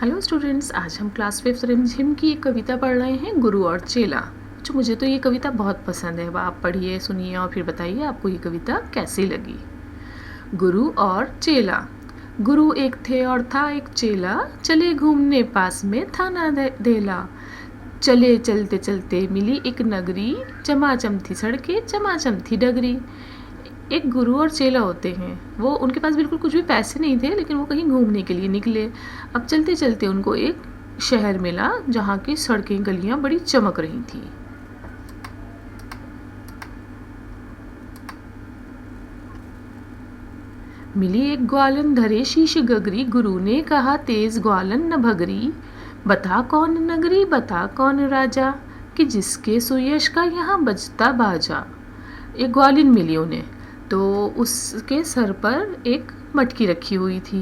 Hello students, आज हम class 5th रिमझिम की एक कविता पढ़ रहे हैं, गुरु और चेला। जो मुझे तो ये कविता बहुत पसंद है। आप पढ़िए, सुनिए और फिर बताइए आपको ये कविता कैसी लगी। गुरु और चेला। गुरु एक थे और था एक चेला, चले घूमने पास में था ना देला। चले चलते चलते मिली एक नगरी, चमाचम थी सड़कें चमाचम थी डगरी। एक गुरु और चेला होते हैं, वो उनके पास बिल्कुल कुछ भी पैसे नहीं थे, लेकिन वो कहीं घूमने के लिए निकले। अब चलते चलते उनको एक शहर मिला जहाँ की सड़कें गलियाँ बड़ी चमक रही थी। मिली एक ग्वालन धरे शीश गगरी, गुरु ने कहा तेज ग्वालन न भगरी। बता कौन नगरी बता कौन राजा, कि जिसके सुयश का यहाँ बजता बाजा। एक ग्वालिन मिली उन्हें, तो उसके सर पर एक मटकी रखी हुई थी।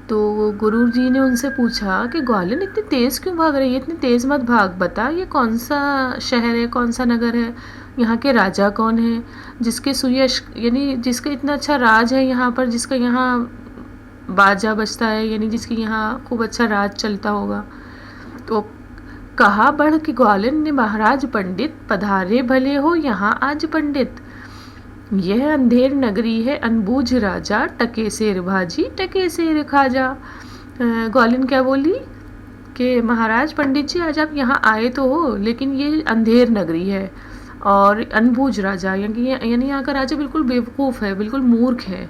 तो गुरुजी ने उनसे पूछा कि ग्वालिन इतनी तेज़ क्यों भाग रही है, इतनी तेज़ मत भाग, बता ये कौन सा शहर है, कौन सा नगर है, यहाँ के राजा कौन है, जिसके सुयश यानी जिसका इतना अच्छा राज है यहाँ पर, जिसका यहाँ बाजा बजता है, यानी जिसके यहाँ खूब अच्छा राज चलता होगा। तो कहा बढ़ के ग्वालिन ने, महाराज पंडित पधारे भले हो यहाँ आज पंडित। यह अंधेर नगरी है अनबूझ राजा, टके शेर भाजी टके शेर खाजा। ग्वालिन क्या बोली कि महाराज पंडित जी आज आप यहाँ आए तो हो, लेकिन ये अंधेर नगरी है और अनबूझ राजा यानी यहाँ का राजा बिल्कुल बेवकूफ़ है, बिल्कुल मूर्ख है।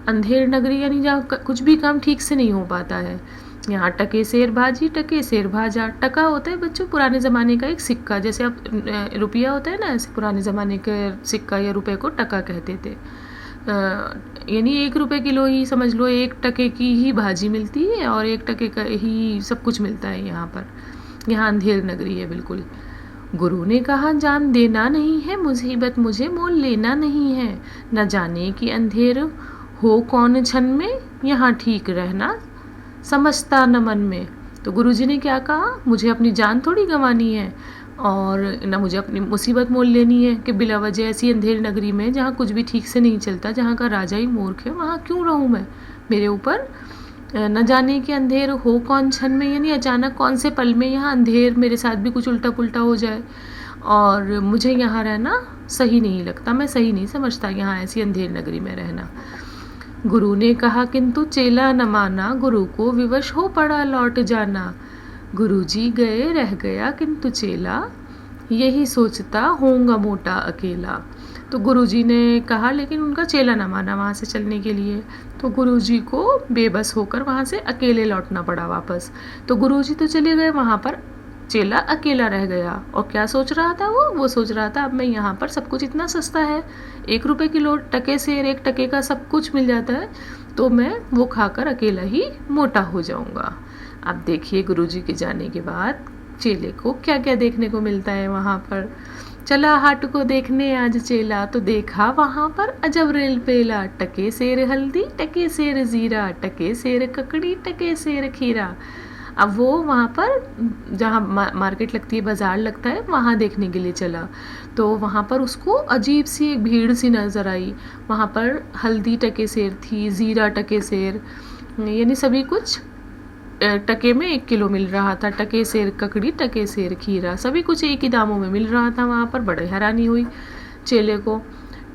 अंधेर नगरी यानी जहाँ कुछ भी काम ठीक से नहीं हो पाता है। यहाँ टके शेर भाजी टके शेर भाजा। टका होता है बच्चों पुराने ज़माने का एक सिक्का, जैसे अब रुपया होता है ना, ऐसे पुराने ज़माने का सिक्का या रुपये को टका कहते थे। यानी 1 रुपये किलो ही समझ लो, 1 टके की ही भाजी मिलती है और 1 टके का ही सब कुछ मिलता है यहाँ पर। यहाँ अंधेर नगरी है बिल्कुल। गुरु ने कहा जान देना नहीं है, मुसीबत मुझे मोल लेना नहीं है। न जाने कि अंधेर हो कौन क्षण में, यहाँ ठीक रहना समझता न मन में। तो गुरुजी ने क्या कहा, मुझे अपनी जान थोड़ी गंवानी है और ना मुझे अपनी मुसीबत मोल लेनी है कि बिला वजह ऐसी अंधेर नगरी में जहाँ कुछ भी ठीक से नहीं चलता, जहाँ का राजा ही मूर्ख है, वहाँ क्यों रहूँ मैं। मेरे ऊपर न जाने कि अंधेर हो कौन क्षण में, यानी अचानक कौन से पल में यहाँ अंधेर मेरे साथ भी कुछ उल्टा पुल्टा हो जाए, और मुझे यहाँ रहना सही नहीं लगता, मैं सही नहीं समझता यहाँ ऐसी अंधेर नगरी में रहना। गुरु ने कहा किंतु चेला न माना, गुरु को विवश हो पड़ा लौट जाना। गुरुजी गए रह गया किंतु चेला, यही सोचता होऊंगा मोटा अकेला। तो गुरुजी ने कहा, लेकिन उनका चेला न माना वहाँ से चलने के लिए, तो गुरुजी को बेबस होकर वहाँ से अकेले लौटना पड़ा वापस। तो गुरुजी तो चले गए, वहाँ पर चेला अकेला रह गया। और क्या सोच रहा था वो सोच रहा था अब मैं यहाँ पर सब कुछ इतना सस्ता है, 1 रुपये किलो टके से 1 टके का सब कुछ मिल जाता है, तो मैं वो खाकर अकेला ही मोटा हो जाऊँगा। अब देखिए गुरुजी के जाने के बाद चेले को क्या क्या देखने को मिलता है वहाँ पर। चला हाट को देखने आज चेला, तो देखा वहाँ पर अजब रेल पेला। टके सेर हल्दी टके सेर जीरा, टके सेर ककड़ी टके सेर खीरा। अब वो वहाँ पर जहाँ मार्केट लगती है, बाज़ार लगता है, वहाँ देखने के लिए चला। तो वहाँ पर उसको अजीब सी एक भीड़ सी नज़र आई। वहाँ पर हल्दी टके सेर थी, ज़ीरा टके सेर, यानी सभी कुछ टके में 1 किलो मिल रहा था। टके सेर ककड़ी टके सेर खीरा, सभी कुछ एक ही दामों में मिल रहा था। वहाँ पर बड़े हैरानी हुई चेले को।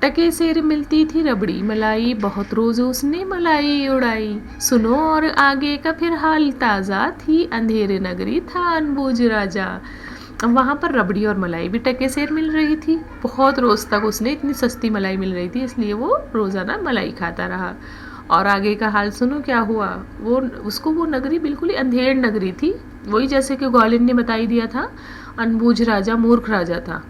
टके सेर मिलती थी रबड़ी मलाई, बहुत रोज़ उसने मलाई उड़ाई। सुनो और आगे का फिर हाल ताज़ा, थी अंधेरे नगरी था अनबूझ राजा। अब वहाँ पर रबड़ी और मलाई भी टके सेर मिल रही थी। बहुत रोज़ तक उसने इतनी सस्ती मलाई मिल रही थी, इसलिए वो रोज़ाना मलाई खाता रहा। और आगे का हाल सुनो क्या हुआ। वो नगरी बिल्कुल ही अंधेर नगरी थी, वही जैसे कि ग्वालिन ने बताई दिया था, अनबूझ राजा मूर्ख राजा था।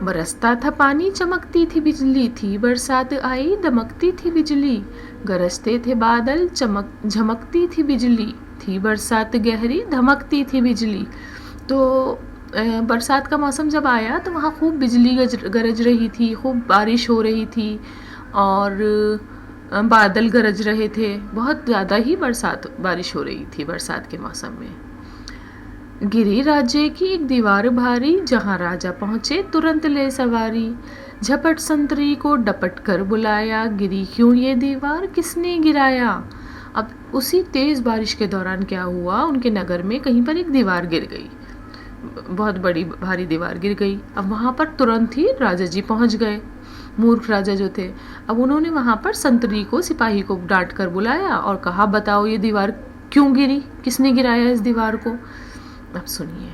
बरसता था पानी चमकती थी बिजली, थी बरसात आई दमकती थी बिजली। गरजते थे बादल झमकती थी बिजली, थी बरसात गहरी धमकती थी बिजली। तो बरसात का मौसम जब आया तो वहाँ खूब बिजली गरज रही थी, खूब बारिश हो रही थी और बादल गरज रहे थे। बहुत ज़्यादा ही बारिश हो रही थी बरसात के मौसम में। गिरी राज्य की एक दीवार भारी, जहाँ राजा पहुँचे तुरंत ले सवारी। झपट संतरी को डपट कर बुलाया, गिरी क्यों ये दीवार किसने गिराया। अब उसी तेज़ बारिश के दौरान क्या हुआ, उनके नगर में कहीं पर एक दीवार गिर गई, बहुत बड़ी भारी दीवार गिर गई। अब वहाँ पर तुरंत ही राजा जी पहुँच गए, मूर्ख राजा जो थे। अब उन्होंने वहाँ पर संतरी को, सिपाही को डांट कर बुलाया और कहा, बताओ ये दीवार क्यों गिरी, किसने गिराया इस दीवार को। अब सुनिए,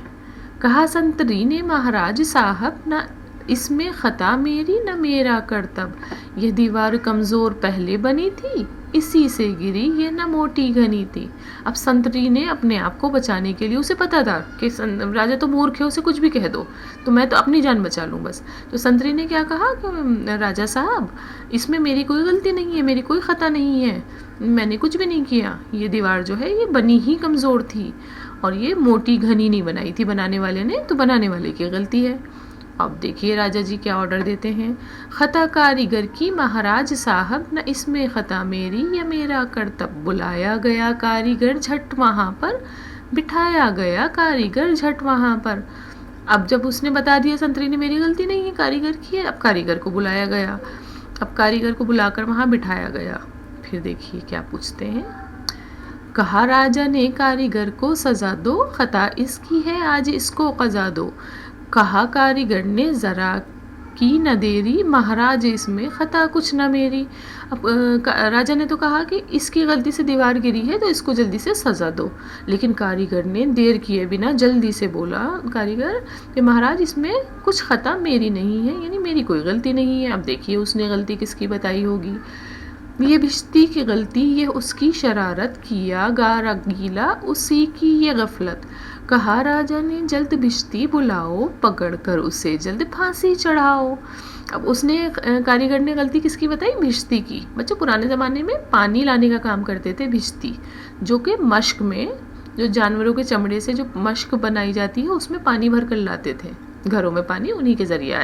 कहा संतरी ने, महाराज साहब, न इसमें खता मेरी न मेरा करतब, यह दीवार कमज़ोर पहले बनी थी, इसी से गिरी, ये न मोटी घनी थी। अब संतरी ने अपने आप को बचाने के लिए, उसे पता था कि राजा तो मूर्ख है, उसे कुछ भी कह दो तो मैं तो अपनी जान बचा लूँ बस। तो संतरी ने क्या कहा कि राजा साहब, इसमें मेरी कोई गलती नहीं है, मेरी कोई ख़ता नहीं है, मैंने कुछ भी नहीं किया, ये दीवार जो है ये बनी ही कमज़ोर थी और ये मोटी घनी नहीं बनाई थी बनाने वाले ने, तो बनाने वाले की गलती है। अब देखिए राजा जी क्या ऑर्डर देते हैं, खता कारीगर की, महाराज साहब, न इसमें खता मेरी या मेरा करतब, बुलाया गया कारीगर झट वहाँ पर, बिठाया गया कारीगर झट वहाँ पर। अब जब उसने बता दिया संतरी ने मेरी गलती नहीं है, कारीगर की है, अब कारीगर को बुलाया गया, अब कारीगर को बुलाकर वहाँ बिठाया गया। फिर देखिए क्या पूछते हैं, कहा राजा ने कारीगर को सजा दो, खता इसकी है आज इसको कज़ा दो। कहा कारीगर ने, ज़रा की न देरी, महाराज इसमें खता कुछ न मेरी। अब राजा ने तो कहा कि इसकी गलती से दीवार गिरी है तो इसको जल्दी से सज़ा दो, लेकिन कारीगर ने देर किए बिना जल्दी से बोला, कारीगर कि महाराज इसमें कुछ खता मेरी नहीं है, यानी मेरी कोई गलती नहीं है। अब देखिए उसने गलती किसकी बताई होगी, ये भिश्ती की गलती, ये उसकी शरारत, किया गारा गीला उसी की ये गफलत। कहा राजा ने, जल्द भिश्ती बुलाओ, पकड़ कर उसे जल्द फांसी चढ़ाओ। अब उसने, कारीगर ने गलती किसकी बताई, भिश्ती की। बच्चों पुराने ज़माने में पानी लाने का काम करते थे भिश्ती, जो कि मश्क में, जो जानवरों के चमड़े से जो मश्क बनाई जाती है उसमें पानी भर कर लाते थे। घरों में पानी उन्हीं के ज़रिए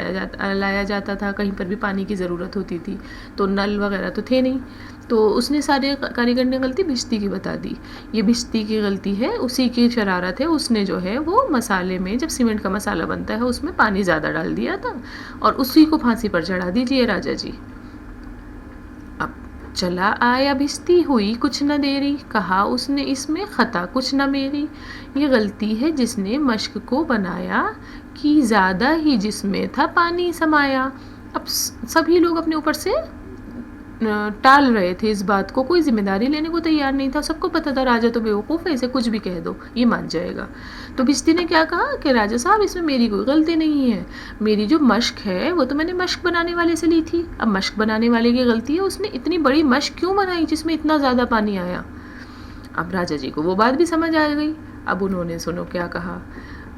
लाया जाता था, कहीं पर भी पानी की ज़रूरत होती थी तो नल वगैरह तो थे नहीं, तो उसने सारे कारीगर ने गलती भिश्ती की बता दी। ये भिश्ती की गलती है, उसी की शरारत है, उसने जो है वो मसाले में, जब सीमेंट का मसाला बनता है उसमें पानी ज़्यादा डाल दिया था और उसी को फांसी पर चढ़ा दीजिए राजा जी। अब चला आया भिश्ती, हुई कुछ न देरी, कहा उसने इसमें खता कुछ न मेरी, ये गलती है जिसने मश्क को बनाया, कि ज़्यादा ही जिसमें था पानी समाया। अब सभी लोग अपने ऊपर से टाल रहे थे इस बात को, कोई जिम्मेदारी लेने को तैयार नहीं था, सबको पता था राजा तो बेवकूफ़ है, इसे कुछ भी कह दो ये मान जाएगा। तो भिश्ती ने क्या कहा कि राजा साहब इसमें मेरी कोई गलती नहीं है, मेरी जो मश्क है वो तो मैंने मश्क बनाने वाले से ली थी, अब मश्क बनाने वाले की गलती है, उसने इतनी बड़ी मश्क क्यों बनाई जिसमें इतना ज़्यादा पानी आया। अब राजा जी को वो बात भी समझ आ गई। अब उन्होंने सुनो क्या कहा,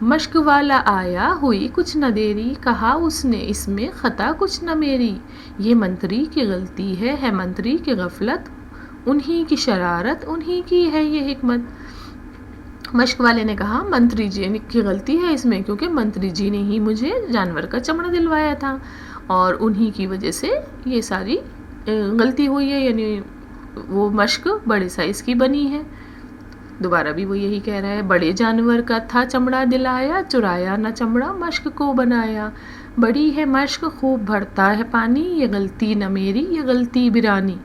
मश्क वाला आया, हुई कुछ न देरी, कहा उसने इसमें खता कुछ न मेरी, ये मंत्री की गलती है मंत्री की गफलत, उन्हीं की शरारत उन्हीं की है ये हिकमत। मश्क वाले ने कहा मंत्री जी की गलती है इसमें, क्योंकि मंत्री जी ने ही मुझे जानवर का चमड़ा दिलवाया था और उन्हीं की वजह से ये सारी गलती हुई है, यानी वो मश्क बड़े साइज़ की बनी है। दोबारा भी वो यही कह रहा है, बड़े जानवर का था चमड़ा दिलाया, चुराया न चमड़ा मश्क को बनाया, बड़ी है मश्क खूब भरता है पानी, ये गलती न मेरी ये गलती बिरानी।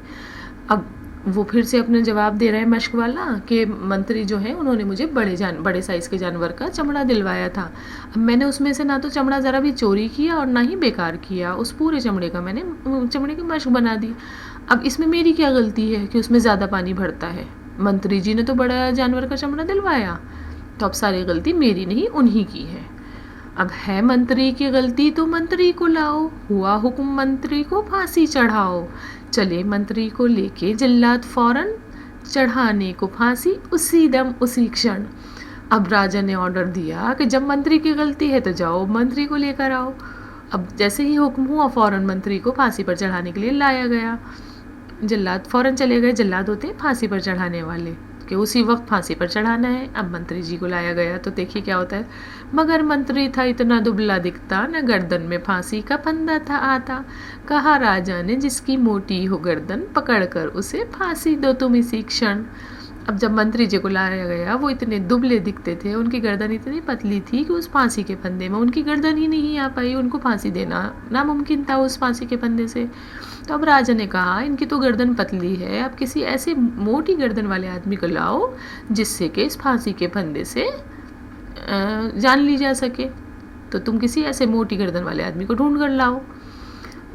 अब वो फिर से अपने जवाब दे रहा है मश्क वाला कि मंत्री जो है उन्होंने मुझे बड़े साइज़ के जानवर का चमड़ा दिलवाया था, अब मैंने उसमें से ना तो चमड़ा ज़रा भी चोरी किया और ना ही बेकार किया, उस पूरे चमड़े का मैंने चमड़े की मश्क बना दी। अब इसमें मेरी क्या गलती है कि उसमें ज़्यादा पानी भरता है, मंत्री जी ने तो बड़ा जानवर का चमड़ा दिलवाया, तो अब सारी गलती मेरी नहीं उन्हीं की है। अब है मंत्री की गलती तो मंत्री को लाओ, हुआ हुक्म मंत्री को फांसी चढ़ाओ, चले मंत्री को लेके जल्लाद फौरन, चढ़ाने को फांसी उसी दम उसी क्षण। अब राजा ने ऑर्डर दिया कि जब मंत्री की गलती है तो जाओ मंत्री को लेकर आओ। अब जैसे ही हुक्म हुआ फौरन मंत्री को फांसी पर चढ़ाने के लिए लाया गया। जल्लाद फौरन चले गए, जल्लाद होते हैं फांसी पर चढ़ाने वाले, कि उसी वक्त फांसी पर चढ़ाना है। अब मंत्री जी को लाया गया तो देखिए क्या होता है, मगर मंत्री था इतना दुबला दिखता, न गर्दन में फांसी का फंदा था आता, कहा राजा ने जिसकी मोटी हो गर्दन, पकड़ कर उसे फांसी दो तुम इसी क्षण। अब जब मंत्री जी को लाया गया, वो इतने दुबले दिखते थे, उनकी गर्दन इतनी पतली थी कि उस फांसी के फंदे में उनकी गर्दन ही नहीं आ पाई, उनको फांसी देना नामुमकिन था उस फांसी के फंदे से। तो अब राजा ने कहा इनकी तो गर्दन पतली है, अब किसी ऐसे मोटी गर्दन वाले आदमी को लाओ जिससे कि इस फांसी के फंदे से जान ली जा सके। तो तुम किसी ऐसे मोटी गर्दन वाले आदमी को ढूंढ कर लाओ।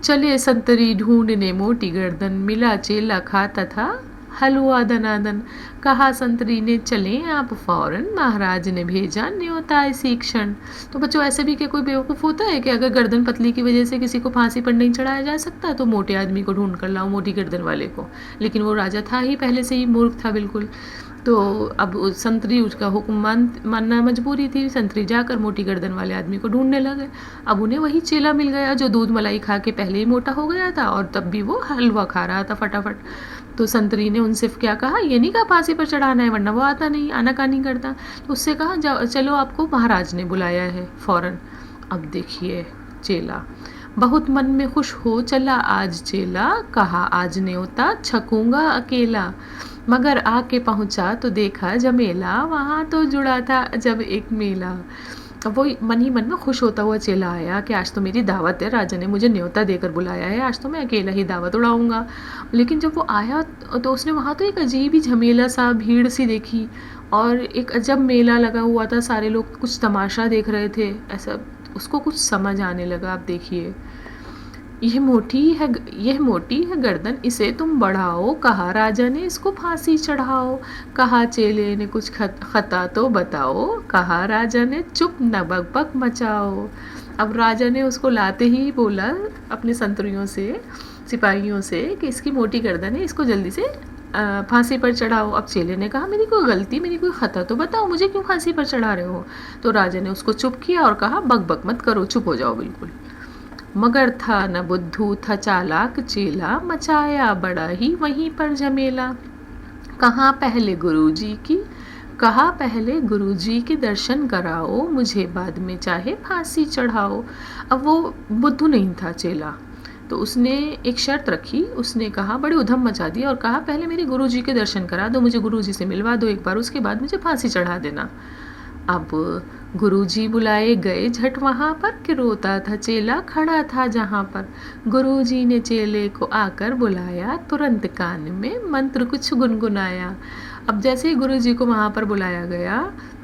चले संतरी ढूंढने मोटी गर्दन, मिला चेला खाता था हलवा दनादन। कहा संतरी ने चलें आप फौरन, महाराज ने भेजा न्योता इसी क्षण। तो बच्चों ऐसे भी क्या कोई बेवकूफ़ होता है कि अगर गर्दन पतली की वजह से किसी को फांसी पर नहीं चढ़ाया जा सकता तो मोटे आदमी को ढूंढ कर लाओ, मोटी गर्दन वाले को। लेकिन वो राजा था ही पहले से ही मूर्ख था बिल्कुल। तो अब संतरी उसका हुक्म मानना मजबूरी थी। संतरी जाकर मोटी गर्दन वाले आदमी को ढूंढने लगे। अब उन्हें वही चेला मिल गया जो दूध मलाई खा के पहले ही मोटा हो गया था और तब भी वो हलवा खा रहा था फटाफट। तो संतरी ने उनसे क्या कहा, ये नहीं कहा फांसी पर चढ़ाना है वरना वो आता नहीं, आनाकानी करता। तो उससे कहा चलो आपको महाराज ने बुलाया है फ़ौरन। अब देखिए चेला बहुत मन में खुश हो चला आज चेला, कहा आज न्योता छकूंगा अकेला। मगर आके पहुंचा तो देखा जमेला, वहाँ तो जुड़ा था जब एक मेला। अब वो मन ही मन में खुश होता हुआ चेला आया कि आज तो मेरी दावत है, राजा ने मुझे न्योता देकर बुलाया है, आज तो मैं अकेला ही दावत उड़ाऊंगा। लेकिन जब वो आया तो उसने वहाँ तो एक अजीब ही झमेला सा, भीड़ सी देखी और एक अजब मेला लगा हुआ था, सारे लोग कुछ तमाशा देख रहे थे। ऐसा उसको कुछ समझ आने लगा। आप देखिए यह मोटी है गर्दन, इसे तुम बढ़ाओ, कहा राजा ने इसको फांसी चढ़ाओ। कहा चेले ने कुछ खता तो बताओ, कहा राजा ने चुप न बकबक मचाओ। अब राजा ने उसको लाते ही बोला अपने संतरियों से, सिपाहियों से कि इसकी मोटी गर्दन है, इसको जल्दी से फांसी पर चढ़ाओ। अब चेले ने कहा मेरी कोई गलती, मेरी कोई खता तो बताओ, मुझे क्यों फांसी पर चढ़ा रहे हो। तो राजा ने उसको चुप किया और कहा बक बक मत करो, चुप हो जाओ बिल्कुल। मगर था न बुद्धू था चालाक चेला, मचाया बड़ा ही वहीं पर झमेला। कहा पहले गुरुजी की दर्शन कराओ, मुझे बाद में चाहे फांसी चढ़ाओ। अब वो बुद्धू नहीं था चेला, तो उसने एक शर्त रखी। उसने कहा, बड़ी उधम मचा दी और कहा पहले मेरे गुरुजी के दर्शन करा दो, मुझे गुरुजी से मिलवा दो एक बार, उसके बाद मुझे फांसी चढ़ा देना। अब गुरुजी बुलाए गए झट वहाँ पर कि रोता था चेला खड़ा था जहाँ पर। गुरुजी ने चेले को आकर बुलाया, तुरंत कान में मंत्र कुछ गुनगुनाया। अब जैसे ही गुरुजी को वहाँ पर बुलाया गया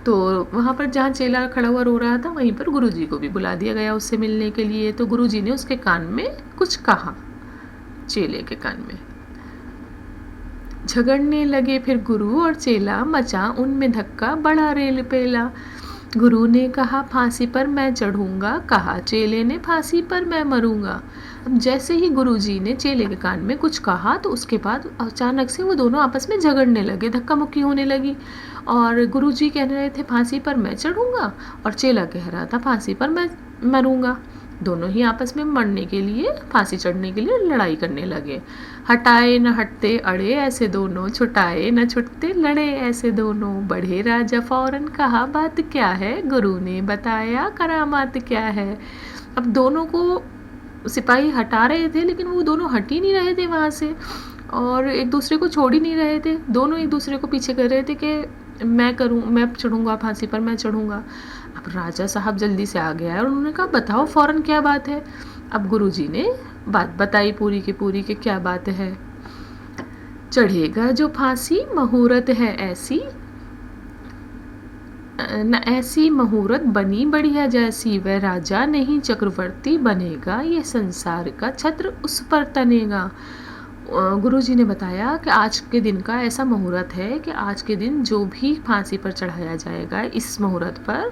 तो वहाँ पर जहाँ चेला खड़ा हुआ रो रहा था वहीं पर गुरुजी को भी बुला दिया गया उससे मिलने के लिए। तो गुरुजी ने उसके कान में कुछ कहा, चेले के कान में। झगड़ने लगे फिर गुरु और चेला, मचा उनमें धक्का बड़ा रेल पेला। गुरु ने कहा फांसी पर मैं चढ़ूंगा, कहा चेले ने फांसी पर मैं मरूंगा। अब जैसे ही गुरुजी ने चेले के कान में कुछ कहा तो उसके बाद अचानक से वो दोनों आपस में झगड़ने लगे, धक्का मुक्की होने लगी। और गुरुजी कह रहे थे फांसी पर मैं चढ़ूंगा और चेला कह रहा था फांसी पर मैं मरूंगा। दोनों ही आपस में मरने के लिए, फांसी चढ़ने के लिए लड़ाई करने लगे। हटाए न हटते अड़े ऐसे दोनों, छुटाए न छुटते लड़े ऐसे दोनों। बढ़े राजा फौरन, कहा बात क्या है, गुरु ने बताया करामात क्या है। अब दोनों को सिपाही हटा रहे थे लेकिन वो दोनों हट ही नहीं रहे थे वहाँ से और एक दूसरे को छोड़ ही नहीं रहे थे। दोनों एक दूसरे को पीछे कर रहे थे कि मैं चढ़ूंगा फांसी पर, मैं चढ़ूंगा। अब राजा साहब जल्दी से आ गया और उन्होंने कहा बताओ फौरन क्या बात है। अब गुरुजी ने बात बताई पूरी की पूरी कि क्या बात है। चढ़ेगा जो फांसी मुहूर्त है ऐसी, न ऐसी मुहूर्त बनी बढ़िया जैसी, वह राजा नहीं चक्रवर्ती बनेगा, ये संसार का छत्र उस पर तनेगा। गुरुजी ने बताया कि आज के दिन का ऐसा मुहूर्त है कि आज के दिन जो भी फांसी पर चढ़ाया जाएगा इस मुहूर्त पर,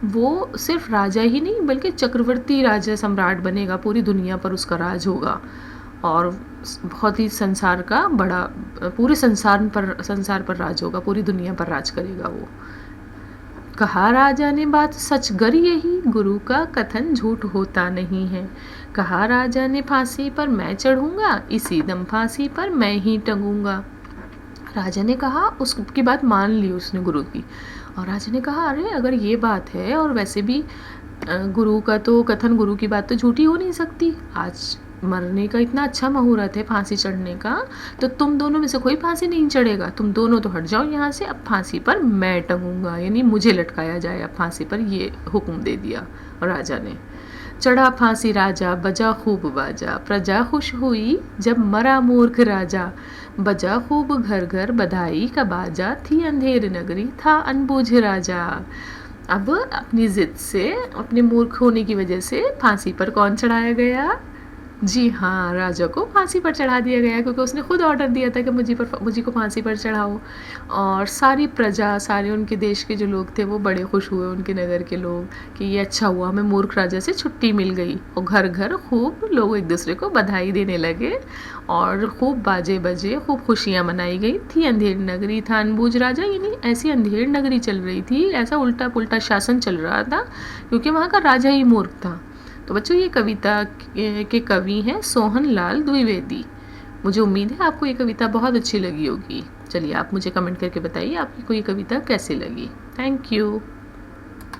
वो सिर्फ राजा ही नहीं बल्कि चक्रवर्ती राजा सम्राट बनेगा, पूरी दुनिया पर उसका राज होगा और बहुत ही संसार का बड़ा, पूरे संसार पर राज होगा, पूरी दुनिया पर राज करेगा वो। कहा राजा ने बात सच गर यही, गुरु का कथन झूठ होता नहीं है। कहा राजा ने फांसी पर मैं चढ़ूंगा, इसी दम फांसी पर मैं ही टंगूंगा। राजा ने कहा, उसकी बात मान ली उसने गुरु की। और राजा ने कहा अरे अगर ये बात है और वैसे भी गुरु का तो कथन, गुरु की बात तो झूठी हो नहीं सकती। आज मरने का इतना अच्छा मुहूर्त है फांसी चढ़ने का, तो तुम दोनों में से कोई फांसी नहीं चढ़ेगा, तुम दोनों तो हट जाओ यहाँ से, अब फांसी पर मैं टंगूंगा, यानी मुझे लटकाया जाए अब फांसी पर, ये हुक्म दे दिया राजा ने। चढ़ा फांसी राजा, बजा खूब बाजा, प्रजा खुश हुई जब मरा मूर्ख राजा। बजा खूब घर घर बधाई का बाजा, थी अंधेर नगरी था अनबूझ राजा। अब अपनी जिद से, अपने मूर्ख होने की वजह से फांसी पर कौन चढ़ाया गया? जी हाँ, राजा को फांसी पर चढ़ा दिया गया, क्योंकि उसने खुद ऑर्डर दिया था कि मुझी को फांसी पर चढ़ाओ। और सारी प्रजा, सारे उनके देश के जो लोग थे वो बड़े खुश हुए, उनके नगर के लोग, कि ये अच्छा हुआ हमें मूर्ख राजा से छुट्टी मिल गई। और घर घर खूब लोग एक दूसरे को बधाई देने लगे और खूब बाजे बजे, खूब खुशियाँ मनाई गई। थी अंधेर नगरी था अनबूझ राजा, यानी ऐसी अंधेर नगरी चल रही थी, ऐसा उल्टा पुल्टा शासन चल रहा था, क्योंकि वहाँ का राजा ही मूर्ख था। तो बच्चों, ये कविता के कवि हैं सोहन लाल द्विवेदी। मुझे उम्मीद है आपको ये कविता बहुत अच्छी लगी होगी। चलिए, आप मुझे कमेंट करके बताइए आपको ये कविता कैसी लगी। Thank you.